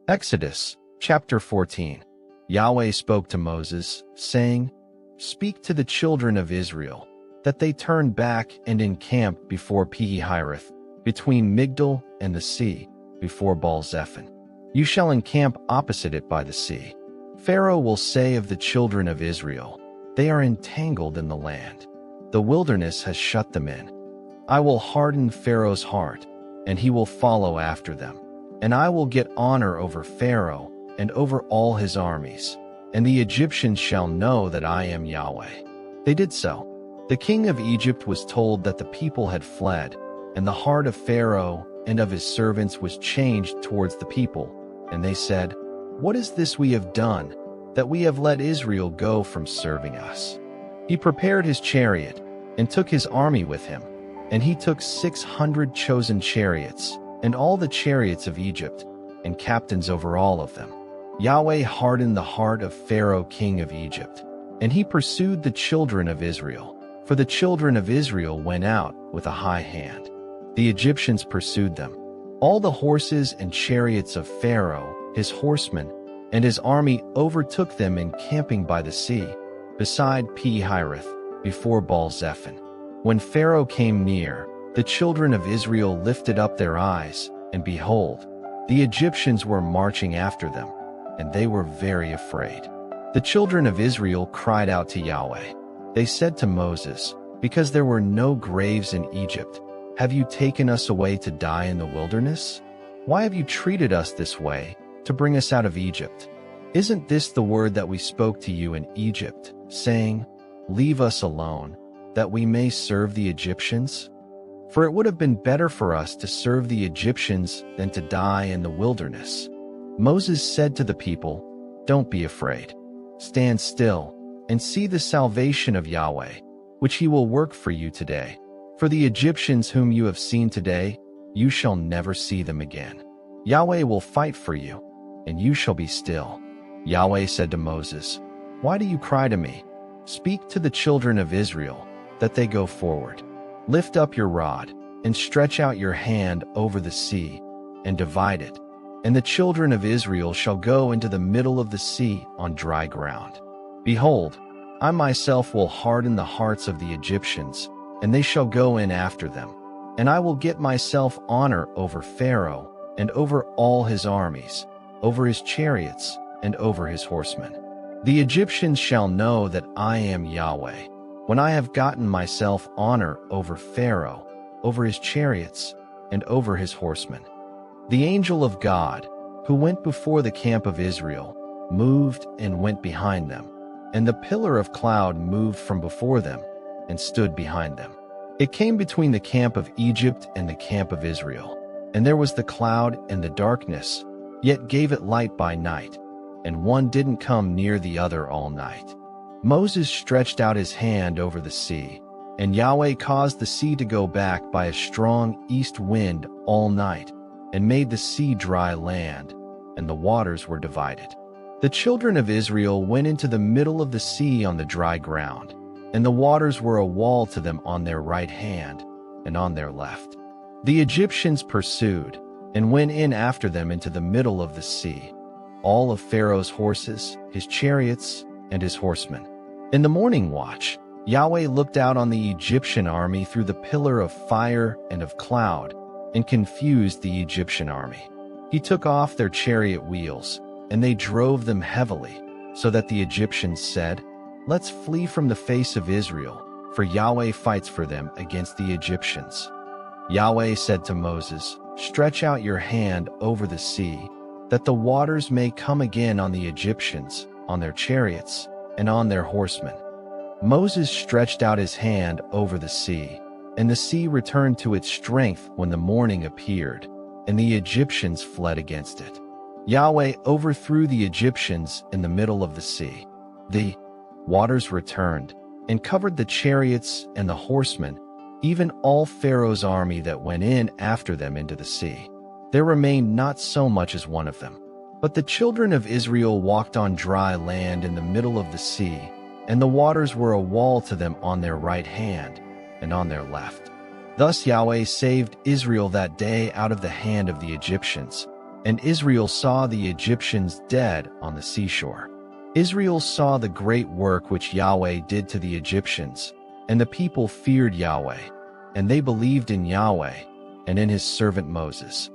Exodus chapter 14. Yahweh spoke to Moses, saying, "Speak to the children of Israel, that they turn back and encamp before Pi-hahiroth, between Migdol and the sea, before Baal-zephon. You shall encamp opposite it by the sea. Pharaoh will say of the children of Israel, they are entangled in the land. The wilderness has shut them in. I will harden Pharaoh's heart, and he will follow after them. And I will get honor over Pharaoh and over all his armies, and the Egyptians shall know that I am Yahweh." They did so. The king of Egypt was told that the people had fled, and the heart of Pharaoh and of his servants was changed towards the people. And they said, "What is this we have done, that we have let Israel go from serving us?" He prepared his chariot and took his army with him, and he took 600 chosen chariots, and all the chariots of Egypt, and captains over all of them. Yahweh hardened the heart of Pharaoh king of Egypt, and he pursued the children of Israel, for the children of Israel went out with a high hand. The Egyptians pursued them. All the horses and chariots of Pharaoh, his horsemen, and his army overtook them encamping by the sea, beside Pi-hahiroth, before Baal-zephon. When Pharaoh came near, the children of Israel lifted up their eyes, and behold, the Egyptians were marching after them, and they were very afraid. The children of Israel cried out to Yahweh. They said to Moses, "Because there were no graves in Egypt, have you taken us away to die in the wilderness? Why have you treated us this way, to bring us out of Egypt? Isn't this the word that we spoke to you in Egypt, saying, 'Leave us alone, that we may serve the Egyptians'? For it would have been better for us to serve the Egyptians than to die in the wilderness." Moses said to the people, "Don't be afraid. Stand still and see the salvation of Yahweh, which he will work for you today. For the Egyptians whom you have seen today, you shall never see them again. Yahweh will fight for you, and you shall be still." Yahweh said to Moses, "Why do you cry to me? Speak to the children of Israel, that they go forward. Lift up your rod, and stretch out your hand over the sea, and divide it. And the children of Israel shall go into the middle of the sea on dry ground. Behold, I myself will harden the hearts of the Egyptians, and they shall go in after them. And I will get myself honor over Pharaoh, and over all his armies, over his chariots, and over his horsemen. The Egyptians shall know that I am Yahweh, when I have gotten myself honor over Pharaoh, over his chariots, and over his horsemen." The angel of God, who went before the camp of Israel, moved and went behind them, and the pillar of cloud moved from before them and stood behind them. It came between the camp of Egypt and the camp of Israel, and there was the cloud and the darkness, yet gave it light by night, and one didn't come near the other all night. Moses stretched out his hand over the sea, and Yahweh caused the sea to go back by a strong east wind all night, and made the sea dry land, and the waters were divided. The children of Israel went into the middle of the sea on the dry ground, and the waters were a wall to them on their right hand and on their left. The Egyptians pursued, and went in after them into the middle of the sea, all of Pharaoh's horses, his chariots, and his horsemen. In the morning watch, Yahweh looked out on the Egyptian army through the pillar of fire and of cloud, and confused the Egyptian army. He took off their chariot wheels, and they drove them heavily, so that the Egyptians said, "Let's flee from the face of Israel, for Yahweh fights for them against the Egyptians." Yahweh said to Moses, "Stretch out your hand over the sea, that the waters may come again on the Egyptians, on their chariots, and on their horsemen." Moses stretched out his hand over the sea, and the sea returned to its strength when the morning appeared, and the Egyptians fled against it. Yahweh overthrew the Egyptians in the middle of the sea. The waters returned, and covered the chariots and the horsemen, even all Pharaoh's army that went in after them into the sea. There remained not so much as one of them. But the children of Israel walked on dry land in the middle of the sea, and the waters were a wall to them on their right hand and on their left. Thus Yahweh saved Israel that day out of the hand of the Egyptians, And Israel saw the Egyptians dead on the seashore. Israel saw the great work which Yahweh did to the Egyptians, and the people feared Yahweh, and they believed in Yahweh and in his servant Moses.